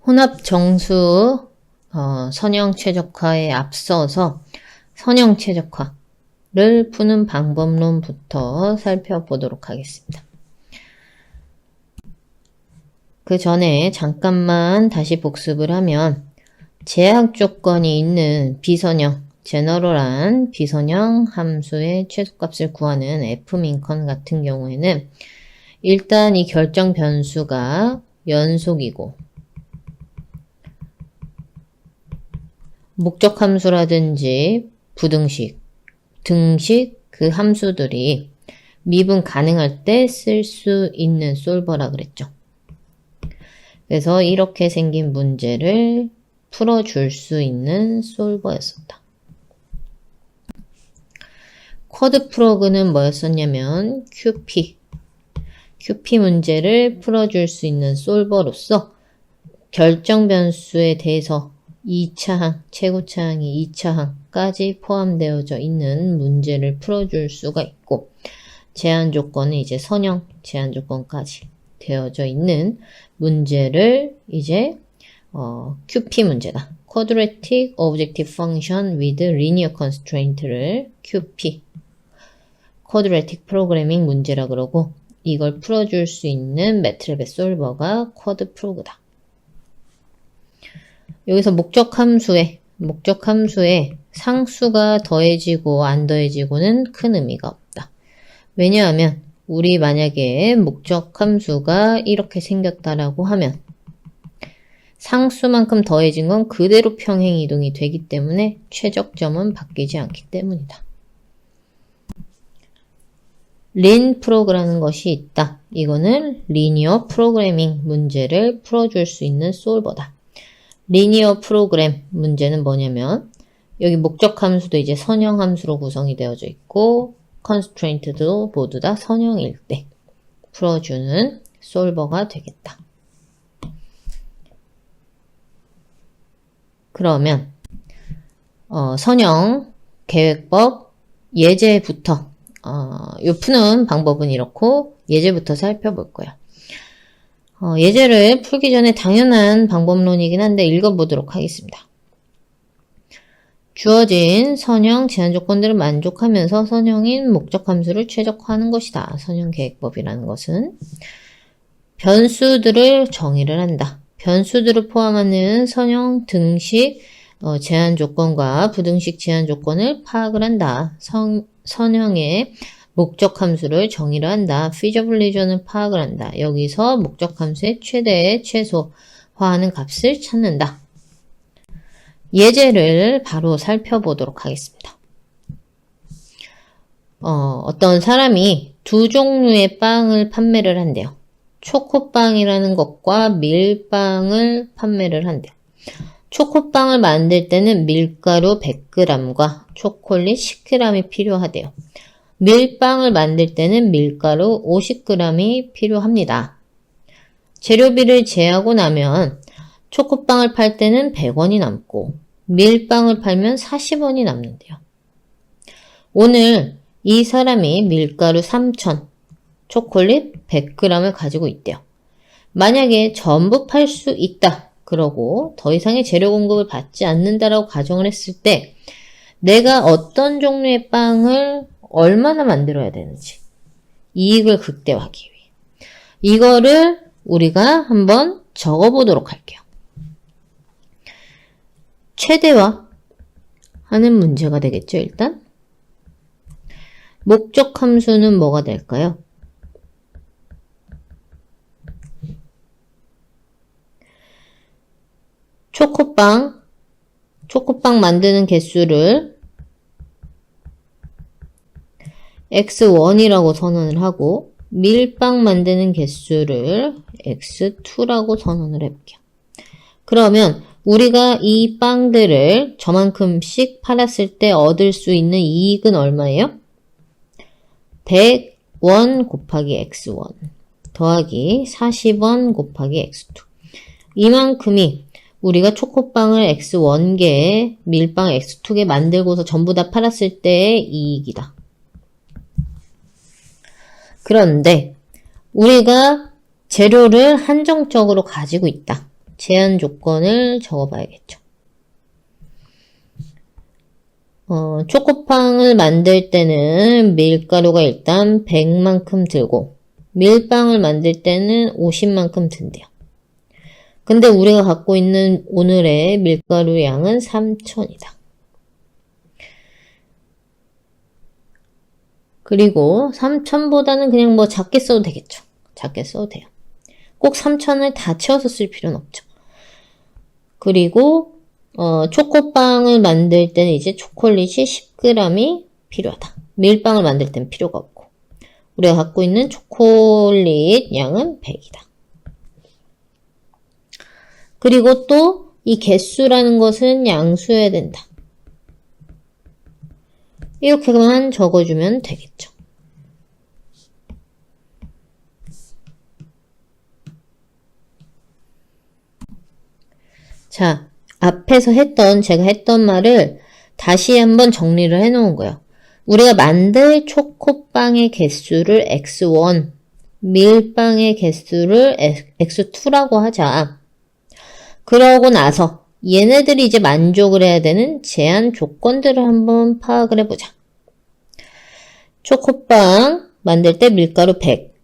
혼합 정수 선형 최적화에 앞서서 선형 최적화를 푸는 방법론부터 살펴보도록 하겠습니다. 그 전에 잠깐만 다시 복습을 하면 제약 조건이 있는 비선형, 제너럴한 비선형 함수의 최소값을 구하는 f민컨 같은 경우에는 일단 이 결정 변수가 연속이고 목적 함수라든지 부등식, 등식 그 함수들이 미분 가능할 때 쓸 수 있는 솔버라 그랬죠. 그래서 이렇게 생긴 문제를 풀어줄 수 있는 솔버였습니다. 쿼드 프로그는 뭐였었냐면 QP 문제를 풀어줄 수 있는 솔버로서 결정 변수에 대해서 2차항, 최고차항이 2차항까지 포함되어져 있는 문제를 풀어줄 수가 있고 제한 조건은 이제 선형 제한 조건까지 되어져 있는 문제를 이제 QP 문제다. Quadratic Objective Function with Linear Constraint를 QP Quadratic Programming 문제라 그러고 이걸 풀어줄 수 있는 매트랩의 솔버가 쿼드프로그다. 여기서 목적 함수에 상수가 더해지고 안 더해지고는 큰 의미가 없다. 왜냐하면 우리 만약에 목적 함수가 이렇게 생겼다라고 하면 상수만큼 더해진 건 그대로 평행 이동이 되기 때문에 최적점은 바뀌지 않기 때문이다. 린 프로그라는 것이 있다. 이거는 리니어 프로그래밍 문제를 풀어줄 수 있는 솔버다. 리니어 프로그램 문제는 뭐냐면 여기 목적 함수도 이제 선형 함수로 구성이 되어져 있고 constraint도 모두 다 선형일 때 풀어주는 솔버가 되겠다. 그러면 선형 계획법 예제부터 요 푸는 방법은 이렇고 예제부터 살펴볼 거야. 예제를 풀기 전에 당연한 방법론이긴 한데 읽어보도록 하겠습니다. 주어진 선형 제한 조건들을 만족하면서 선형인 목적 함수를 최적화하는 것이다. 선형 계획법이라는 것은 변수들을 정의를 한다. 변수들을 포함하는 선형 등식 제한 조건과 부등식 제한 조건을 파악을 한다. 선형의 목적 함수를 정의를 한다. feasible region을 파악을 한다. 여기서 목적 함수의 최대, 최소화하는 값을 찾는다. 예제를 바로 살펴보도록 하겠습니다. 어떤 사람이 두 종류의 빵을 판매를 한대요. 초코빵이라는 것과 밀빵을 판매를 한대요. 초코빵을 만들 때는 밀가루 100g과 초콜릿 10g이 필요하대요. 밀빵을 만들 때는 밀가루 50g이 필요합니다. 재료비를 제하고 나면 초코빵을 팔 때는 100원이 남고 밀빵을 팔면 40원이 남는데요. 오늘 이 사람이 밀가루 3,000, 초콜릿 100g을 가지고 있대요. 만약에 전부 팔 수 있다. 그러고 더 이상의 재료 공급을 받지 않는다라고 가정을 했을 때 내가 어떤 종류의 빵을 얼마나 만들어야 되는지 이익을 극대화하기 위해 이거를 우리가 한번 적어보도록 할게요. 최대화 하는 문제가 되겠죠. 일단 목적 함수는 뭐가 될까요? 초코빵 만드는 개수를 x1이라고 선언을 하고 밀빵 만드는 개수를 x2라고 선언을 해볼게요. 그러면 우리가 이 빵들을 저만큼씩 팔았을 때 얻을 수 있는 이익은 얼마예요? 100원 곱하기 x1 더하기 40원 곱하기 x2 이만큼이 우리가 초코빵을 x1개, 밀빵 x2개 만들고서 전부 다 팔았을 때의 이익이다. 그런데 우리가 재료를 한정적으로 가지고 있다. 제한 조건을 적어봐야겠죠. 초코빵을 만들 때는 밀가루가 일단 100만큼 들고 밀빵을 만들 때는 50만큼 든대요. 근데 우리가 갖고 있는 오늘의 밀가루 양은 3000이다. 그리고 3000보다는 그냥 뭐 작게 써도 되겠죠. 작게 써도 돼요. 꼭 3000을 다 채워서 쓸 필요는 없죠. 그리고 초코빵을 만들 때는 이제 초콜릿이 10g이 필요하다. 밀빵을 만들 때는 필요가 없고 우리가 갖고 있는 초콜릿 양은 100이다. 그리고 또 이 개수라는 것은 양수여야 된다. 이렇게만 적어주면 되겠죠. 자, 앞에서 제가 했던 말을 다시 한번 정리를 해 놓은 거예요. 우리가 만들 초코빵의 개수를 x1, 밀빵의 개수를 x2라고 하자. 그러고 나서 얘네들이 이제 만족을 해야 되는 제한 조건들을 한번 파악을 해보자. 초코빵 만들 때 밀가루 100,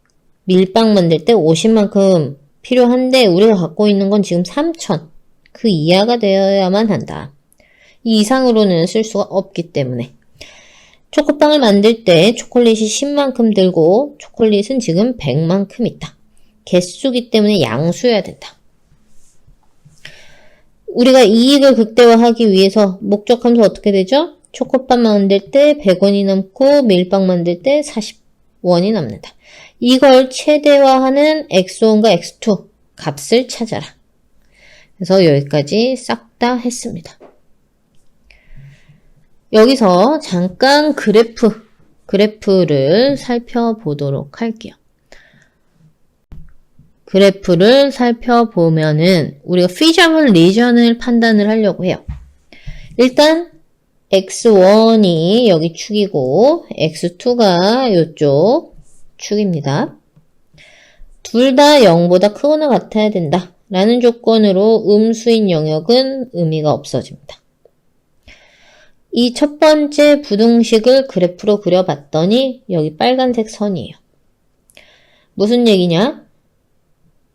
밀빵 만들 때 50만큼 필요한데 우리가 갖고 있는 건 지금 3000. 그 이하가 되어야만 한다. 이 이상으로는 쓸 수가 없기 때문에 초코빵을 만들 때 초콜릿이 10만큼 들고 초콜릿은 지금 100만큼 있다. 개수기 때문에 양수여야 된다. 우리가 이익을 극대화하기 위해서 목적함수 어떻게 되죠? 초코빵 만들 때 100원이 남고 밀빵 만들 때 40원이 남는다. 이걸 최대화하는 x1과 x2 값을 찾아라. 그래서 여기까지 싹 다 했습니다. 여기서 잠깐 그래프를 살펴보도록 할게요. 그래프를 살펴보면은 우리가 feasible region을 판단을 하려고 해요. 일단 x1이 여기 축이고 x2가 이쪽 축입니다. 둘 다 0보다 크거나 같아야 된다. 라는 조건으로 음수인 영역은 의미가 없어집니다. 이 첫 번째 부등식을 그래프로 그려봤더니 여기 빨간색 선이에요. 무슨 얘기냐?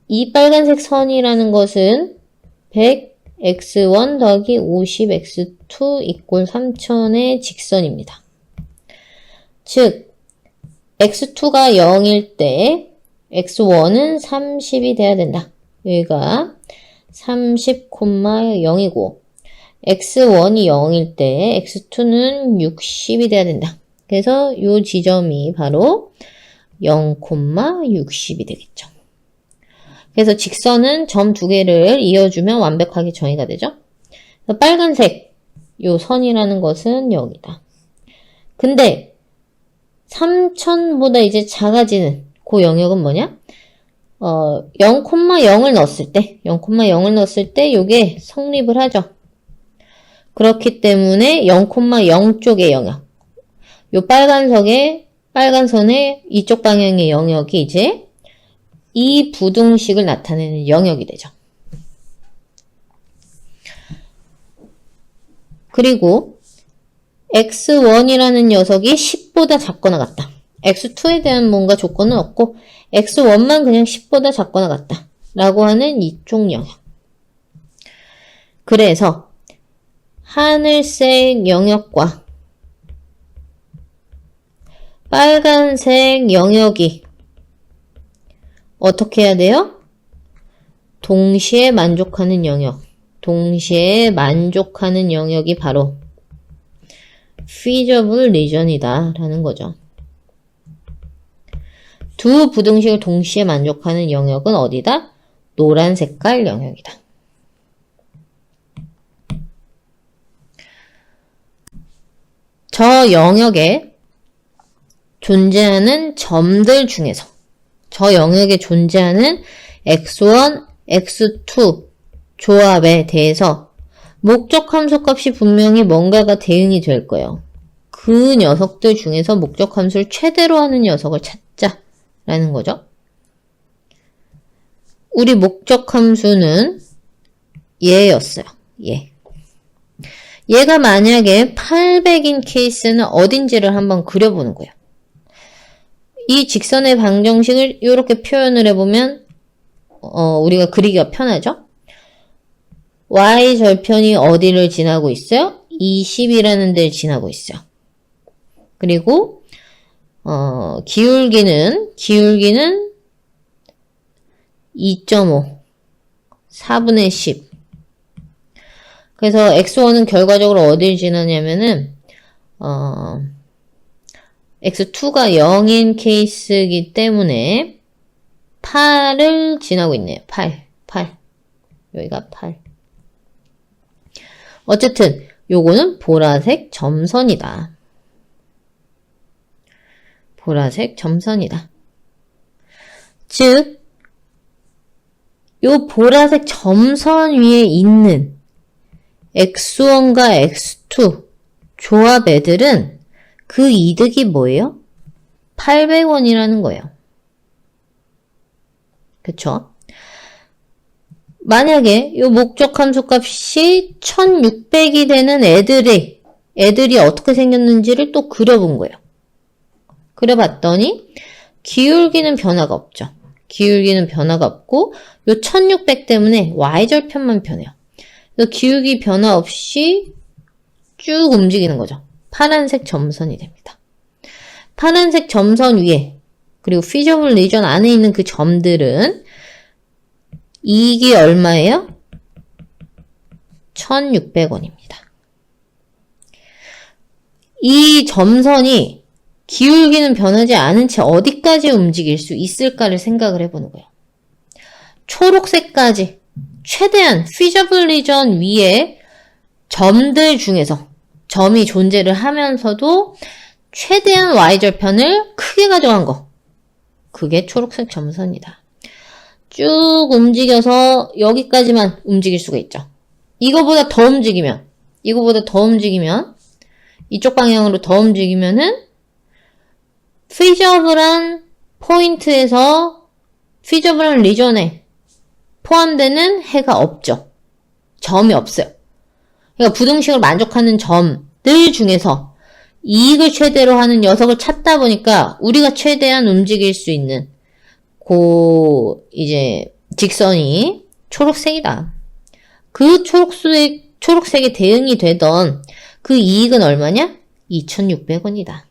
이 빨간색 선이라는 것은 100x1 더하기 50x2 이꼴 3000의 직선입니다. 즉 x2가 0일 때 x1은 30이 돼야 된다. 여기가 30,0이고 x1이 0일 때 x2는 60이 돼야 된다. 그래서 이 지점이 바로 0,60이 되겠죠. 그래서 직선은 점 두 개를 이어주면 완벽하게 정의가 되죠. 빨간색 이 선이라는 것은 0이다. 근데 3000보다 이제 작아지는 그 영역은 뭐냐? 0,0을 넣었을 때 요게 성립을 하죠. 그렇기 때문에 0,0 쪽의 영역. 요 빨간 선의 이쪽 방향의 영역이 이제 이 부등식을 나타내는 영역이 되죠. 그리고 x1이라는 녀석이 10보다 작거나 같다. x2에 대한 뭔가 조건은 없고 x1만 그냥 10보다 작거나 같다. 라고 하는 이쪽 영역. 그래서 하늘색 영역과 빨간색 영역이 어떻게 해야 돼요? 동시에 만족하는 영역이 바로 feasible region이다 라는 거죠. 두 부등식을 동시에 만족하는 영역은 어디다? 노란 색깔 영역이다. 저 영역에 존재하는 점들 중에서 저 영역에 존재하는 x1, x2 조합에 대해서 목적 함수 값이 분명히 뭔가가 대응이 될 거예요. 그 녀석들 중에서 목적 함수를 최대로 하는 녀석을 찾자라는 거죠. 우리 목적 함수는 얘였어요. 얘가 만약에 800인 케이스는 어딘지를 한번 그려보는 거예요. 이 직선의 방정식을 이렇게 표현을 해보면 우리가 그리기가 편하죠? y절편이 어디를 지나고 있어요? 20이라는 데를 지나고 있어요. 그리고 기울기는 2.5 4분의 10. 그래서 x1은 결과적으로 어딜 지나냐면은 x2가 0인 케이스이기 때문에 8을 지나고 있네요. 8. 여기가 8. 어쨌든 요거는 보라색 점선이다. 보라색 점선이다. 즉, 요 보라색 점선 위에 있는 x1과 x2 조합 애들은 그 이득이 뭐예요? 800원이라는 거예요. 그쵸? 만약에 요 목적 함수 값이 1600이 되는 애들이 어떻게 생겼는지를 또 그려본 거예요. 그려봤더니 기울기는 변화가 없죠. 기울기는 변화가 없고 요 1600 때문에 y절편만 변해요. 그래서 기울기 변화 없이 쭉 움직이는 거죠. 파란색 점선이 됩니다. 파란색 점선 위에 그리고 feasible region 안에 있는 그 점들은 이익이 얼마예요? 1600원입니다. 이 점선이 기울기는 변하지 않은 채 어디까지 움직일 수 있을까를 생각을 해보는 거예요. 초록색까지 최대한 feasible region 위에 점들 중에서 점이 존재를 하면서도 최대한 y절편을 크게 가져간 거. 그게 초록색 점선이다. 쭉 움직여서 여기까지만 움직일 수가 있죠. 이거보다 더 움직이면 이쪽 방향으로 더 움직이면은 feasible한 포인트에서 feasible한 리전에 포함되는 해가 없죠. 점이 없어요. 그러니까 부등식을 만족하는 점들 중에서 이익을 최대로 하는 녀석을 찾다 보니까 우리가 최대한 움직일 수 있는 이제 직선이 초록색이다. 그 초록색에 대응이 되던 그 이익은 얼마냐? 2,600원이다.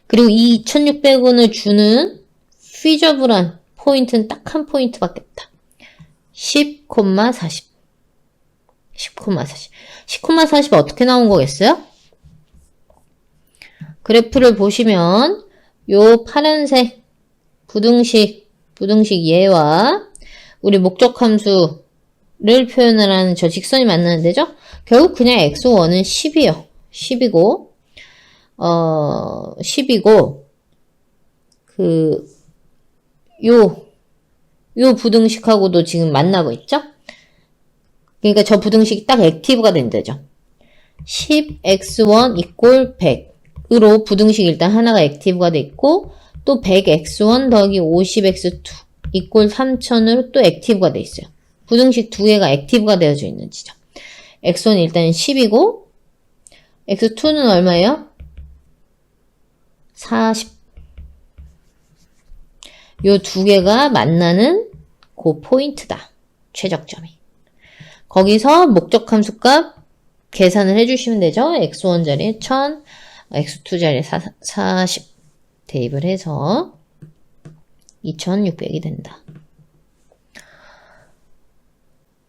그리고 이 2,600원을 주는 feasible한 포인트는 딱 한 포인트밖에 없다. 10,40. 10,40 어떻게 나온 거겠어요? 그래프를 보시면 요 파란색 부등식 얘와 우리 목적 함수를 표현을 하는 저 직선이 만나는 데죠? 결국 그냥 x1은 10이요. 10이고 요 부등식하고도 지금 만나고 있죠? 그러니까 저 부등식이 딱 액티브가 된다죠. 10x1 equal 100으로 부등식 일단 하나가 액티브가 돼 있고 또 100x1 더하기 50x2 equal 3000으로 또 액티브가 돼 있어요. 부등식 두 개가 액티브가 되어져 있는 지점. x1 일단 10이고 x2는 얼마예요? 40. 요 두 개가 만나는 그 포인트다. 최적점이. 거기서 목적 함수 값 계산을 해주시면 되죠. x1 자리에 1000, x2 자리에 40 대입을 해서 2600이 된다.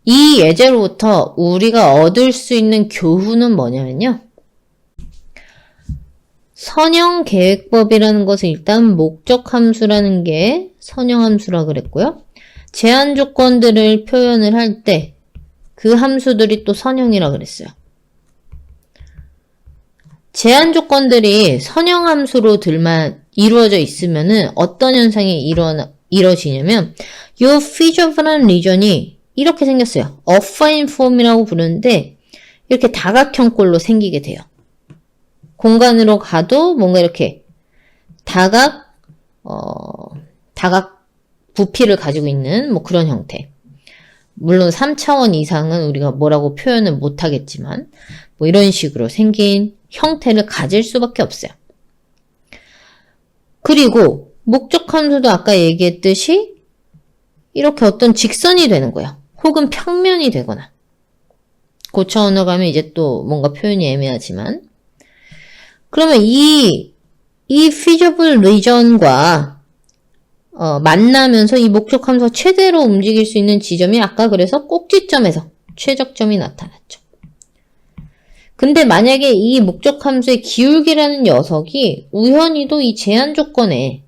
이 예제로부터 우리가 얻을 수 있는 교훈은 뭐냐면요. 선형계획법이라는 것은 일단 목적 함수라는 게 선형함수라 그랬고요. 제한 조건들을 표현을 할 때 그 함수들이 또 선형이라 그랬어요. 제한 조건들이 선형함수로들만 이루어져 있으면은 어떤 현상이 이루어지냐면 요 feasible한 리전이 이렇게 생겼어요. affine form이라고 부르는데 이렇게 다각형꼴로 생기게 돼요. 공간으로 가도 뭔가 이렇게 다각 부피를 가지고 있는 뭐 그런 형태. 물론 3차원 이상은 우리가 뭐라고 표현을 못 하겠지만 뭐 이런 식으로 생긴 형태를 가질 수밖에 없어요. 그리고 목적 함수도 아까 얘기했듯이 이렇게 어떤 직선이 되는 거예요. 혹은 평면이 되거나. 고차원으로 가면 이제 또 뭔가 표현이 애매하지만 그러면 이 feasible region과 만나면서 이 목적 함수가 최대로 움직일 수 있는 지점이 아까 그래서 꼭지점에서 최적점이 나타났죠. 근데 만약에 이 목적 함수의 기울기라는 녀석이 우연히도 이 제한 조건에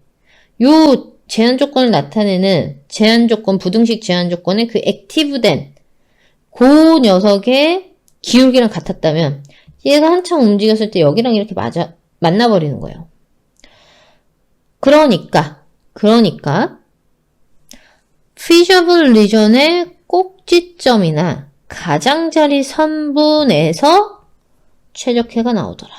요 제한 조건을 나타내는 제한 조건, 부등식 제한 조건에 그 액티브된 그 녀석의 기울기랑 같았다면 얘가 한참 움직였을 때 여기랑 이렇게 만나버리는 거예요. 그러니까 feasible region의 꼭지점이나 가장자리 선분에서 최적해가 나오더라.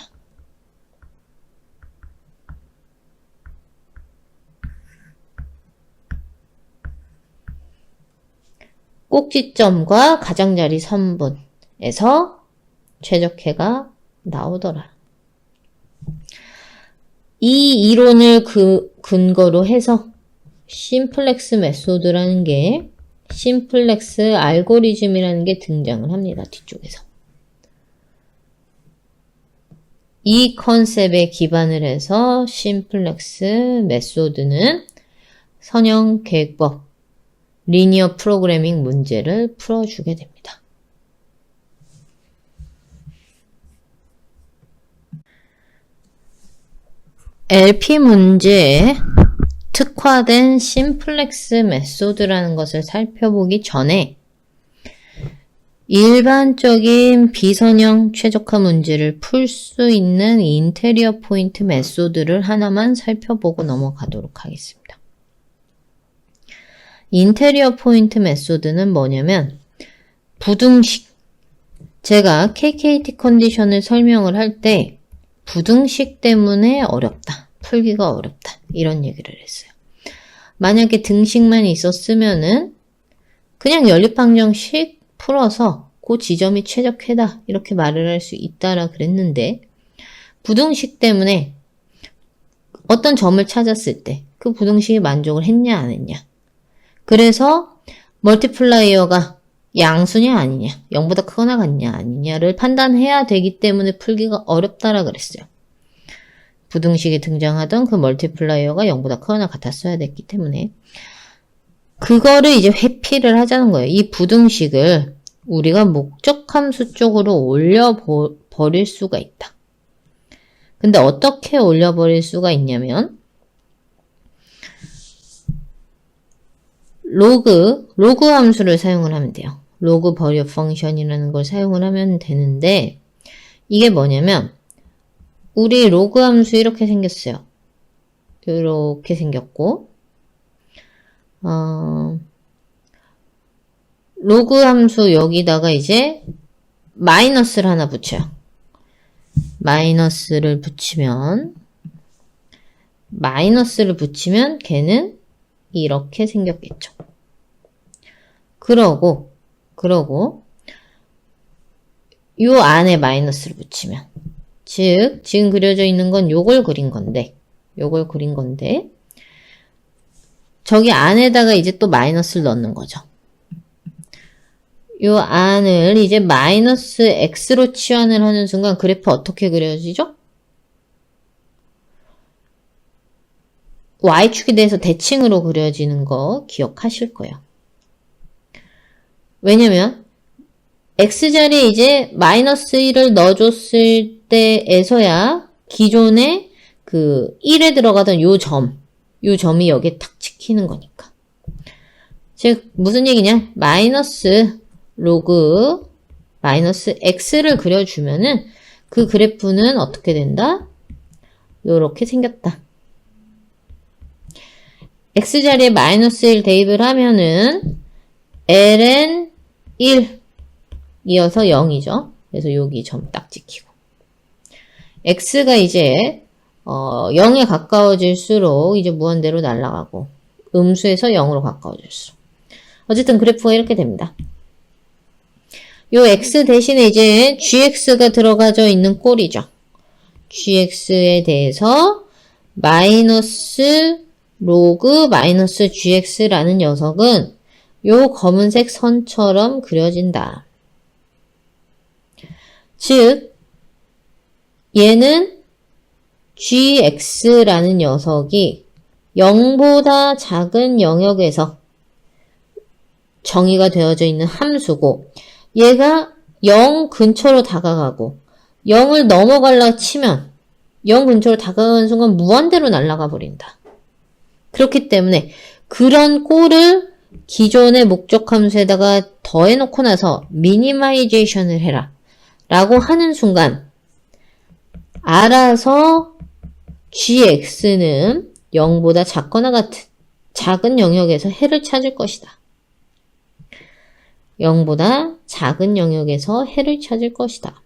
꼭지점과 가장자리 선분에서 최적해가 나오더라. 이 이론을 근거로 해서 심플렉스 메소드라는 게 심플렉스 알고리즘이라는 게 등장을 합니다. 뒤쪽에서. 이 컨셉에 기반을 해서 심플렉스 메소드는 선형 계획법, 리니어 프로그래밍 문제를 풀어주게 됩니다. LP 문제에 특화된 심플렉스 메소드라는 것을 살펴보기 전에 일반적인 비선형 최적화 문제를 풀 수 있는 인테리어 포인트 메소드를 하나만 살펴보고 넘어가도록 하겠습니다. 인테리어 포인트 메소드는 뭐냐면 부등식, 제가 KKT 컨디션을 설명을 할 때 부등식 때문에 어렵다, 풀기가 어렵다 이런 얘기를 했어요. 만약에 등식만 있었으면은 그냥 연립항정식 풀어서 그 지점이 최적해다 이렇게 말을 할 수 있다라 그랬는데 부등식 때문에 어떤 점을 찾았을 때 그 부등식이 만족을 했냐 안 했냐, 그래서 멀티플라이어가 양수냐 아니냐, 0보다 크거나 같냐 아니냐를 판단해야 되기 때문에 풀기가 어렵다라 그랬어요. 부등식이 등장하던 그 멀티플라이어가 0보다 크거나 같았어야 됐기 때문에 그거를 이제 회피를 하자는 거예요. 이 부등식을 우리가 목적함수 쪽으로 올려버릴 수가 있다. 근데 어떻게 올려버릴 수가 있냐면 로그 함수를 사용을 하면 돼요. 로그 버리어 펑션이라는 걸 사용을 하면 되는데 이게 뭐냐면 우리 로그 함수 이렇게 생겼어요. 이렇게 생겼고 로그 함수 여기다가 이제 마이너스를 하나 붙여요. 마이너스를 붙이면 걔는 이렇게 생겼겠죠. 그러고 요 안에 마이너스를 붙이면 즉 지금 그려져 있는 건 요걸 그린 건데 저기 안에다가 이제 또 마이너스를 넣는 거죠. 요 안을 이제 마이너스 x로 치환을 하는 순간 그래프 어떻게 그려지죠? y축에 대해서 대칭으로 그려지는 거 기억하실 거예요. 왜냐면 x자리에 이제 마이너스 1을 넣어줬을 때에서야 기존에 그 1에 들어가던 요 점이 여기에 탁 찍히는 거니까. 즉 무슨 얘기냐? 마이너스 로그 마이너스 x를 그려주면은 그 그래프는 어떻게 된다? 요렇게 생겼다. x자리에 마이너스 1 대입을 하면은 ln 1 이어서 0이죠. 그래서 여기 점 딱 찍히고 x가 이제 0에 가까워질수록 이제 무한대로 날아가고 음수에서 0으로 가까워질수록 어쨌든 그래프가 이렇게 됩니다. 요 x 대신에 이제 gx가 들어가져 있는 꼴이죠. gx에 대해서 마이너스 로그 마이너스 gx라는 녀석은 요 검은색 선처럼 그려진다. 즉 얘는 gx라는 녀석이 0보다 작은 영역에서 정의가 되어져 있는 함수고 얘가 0 근처로 다가가고 0을 넘어가려 치면 0 근처로 다가가는 순간 무한대로 날아가 버린다. 그렇기 때문에 그런 꼴을 기존의 목적 함수에다가 더해놓고 나서 미니마이제이션을 해라 라고 하는 순간 알아서 gx는 0보다 작거나 같은 작은 영역에서 해를 찾을 것이다. 0보다 작은 영역에서 해를 찾을 것이다.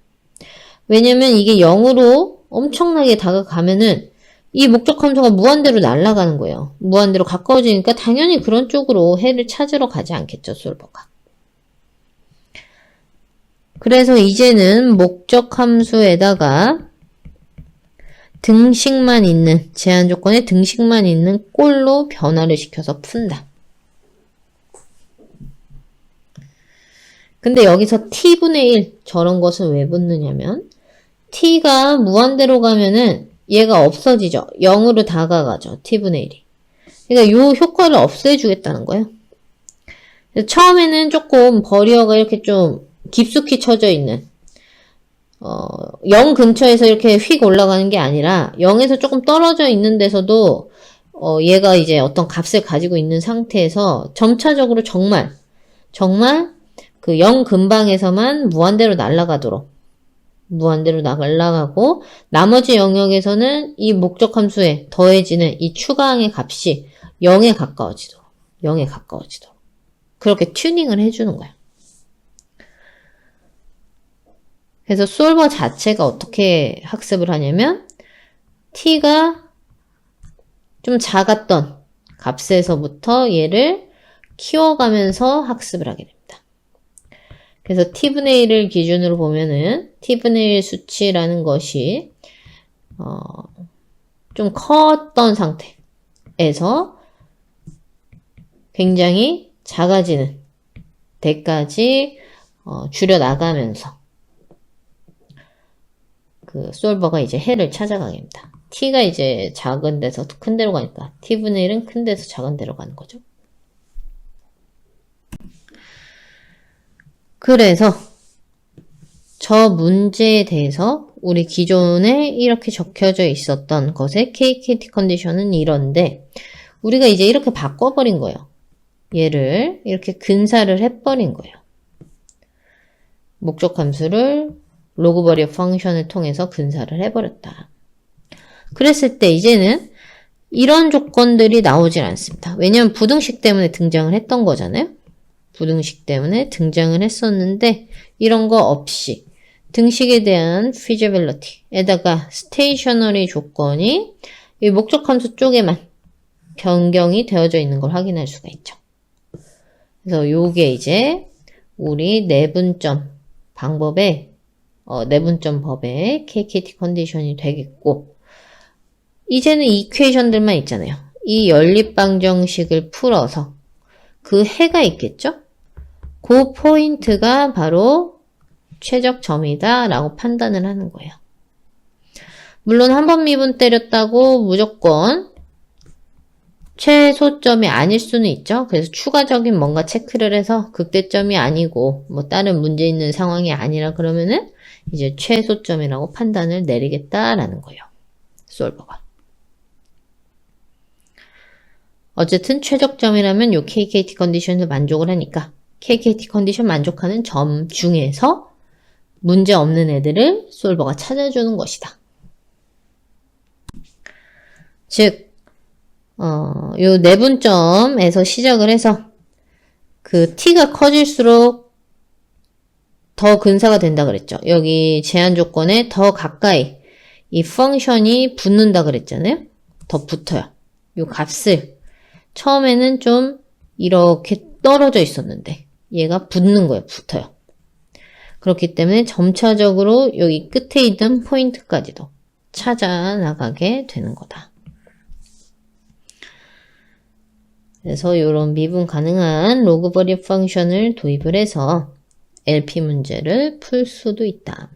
왜냐면 이게 0으로 엄청나게 다가가면은 이 목적 함수가 무한대로 날아가는 거예요. 무한대로 가까워지니까 당연히 그런 쪽으로 해를 찾으러 가지 않겠죠, 솔버가. 그래서 이제는 목적 함수에다가 등식만 있는, 제한 조건에 등식만 있는 꼴로 변화를 시켜서 푼다. 근데 여기서 t분의 1 저런 것을 왜 붙느냐면 t가 무한대로 가면은 얘가 없어지죠. 0으로 다가가죠. t분의 1이. 그러니까 요 효과를 없애주겠다는 거예요. 그래서 처음에는 조금 버리어가 이렇게 좀 깊숙이 쳐져 있는 0 근처에서 이렇게 휙 올라가는 게 아니라 0에서 조금 떨어져 있는 데서도 얘가 이제 어떤 값을 가지고 있는 상태에서 점차적으로 정말 그 0 근방에서만 무한대로 날아가도록 무한대로 날아가고 나머지 영역에서는 이 목적 함수에 더해지는 이 추가항의 값이 0에 가까워지도록 그렇게 튜닝을 해주는 거야. 그래서 솔버 자체가 어떻게 학습을 하냐면 t가 좀 작았던 값에서부터 얘를 키워가면서 학습을 하게 됩니다. 그래서 t분의 1을 기준으로 보면은 t분의 1 수치라는 것이 좀 컸던 상태에서 굉장히 작아지는 데까지 줄여나가면서 그 솔버가 이제 해를 찾아가게 됩니다. t가 이제 작은 데서 큰 데로 가니까 t분의 1은 큰 데서 작은 데로 가는 거죠. 그래서 저 문제에 대해서 우리 기존에 이렇게 적혀져 있었던 것의 KKT 컨디션은 이런데 우리가 이제 이렇게 바꿔버린 거예요. 얘를 이렇게 근사를 해버린 거예요. 목적 함수를 로그 버리어 펑션을 통해서 근사를 해버렸다. 그랬을 때 이제는 이런 조건들이 나오질 않습니다. 왜냐면 부등식 때문에 등장을 했던 거잖아요. 부등식 때문에 등장을 했었는데 이런 거 없이 등식에 대한 feasibility에다가 stationary 조건이 이 목적 함수 쪽에만 변경이 되어져 있는 걸 확인할 수가 있죠. 그래서 요게 이제 우리 내분점 방법의 내분점 법의 KKT 컨디션이 되겠고 이제는 이퀘이션들만 있잖아요. 이 연립방정식을 풀어서 그 해가 있겠죠? 그 포인트가 바로 최적점이다 라고 판단을 하는 거예요. 물론 한 번 미분 때렸다고 무조건 최소점이 아닐 수는 있죠. 그래서 추가적인 뭔가 체크를 해서 극대점이 아니고 뭐 다른 문제 있는 상황이 아니라 그러면은 이제 최소점이라고 판단을 내리겠다라는 거예요. 솔버가. 어쨌든 최적점이라면 요 KKT 컨디션을 만족을 하니까 KKT 컨디션 만족하는 점 중에서 문제 없는 애들을 솔버가 찾아주는 것이다. 즉, 요 내분점에서 시작을 해서 그 t가 커질수록 더 근사가 된다 그랬죠. 여기 제한 조건에 더 가까이 이 펑션이 붙는다 그랬잖아요. 더 붙어요. 요 값을 처음에는 좀 이렇게 떨어져 있었는데 얘가 붙는 거예요. 붙어요. 그렇기 때문에 점차적으로 여기 끝에 있는 포인트까지도 찾아 나가게 되는 거다. 그래서 이런 미분 가능한 로그 버리 펑션을 도입을 해서 LP 문제를 풀 수도 있다.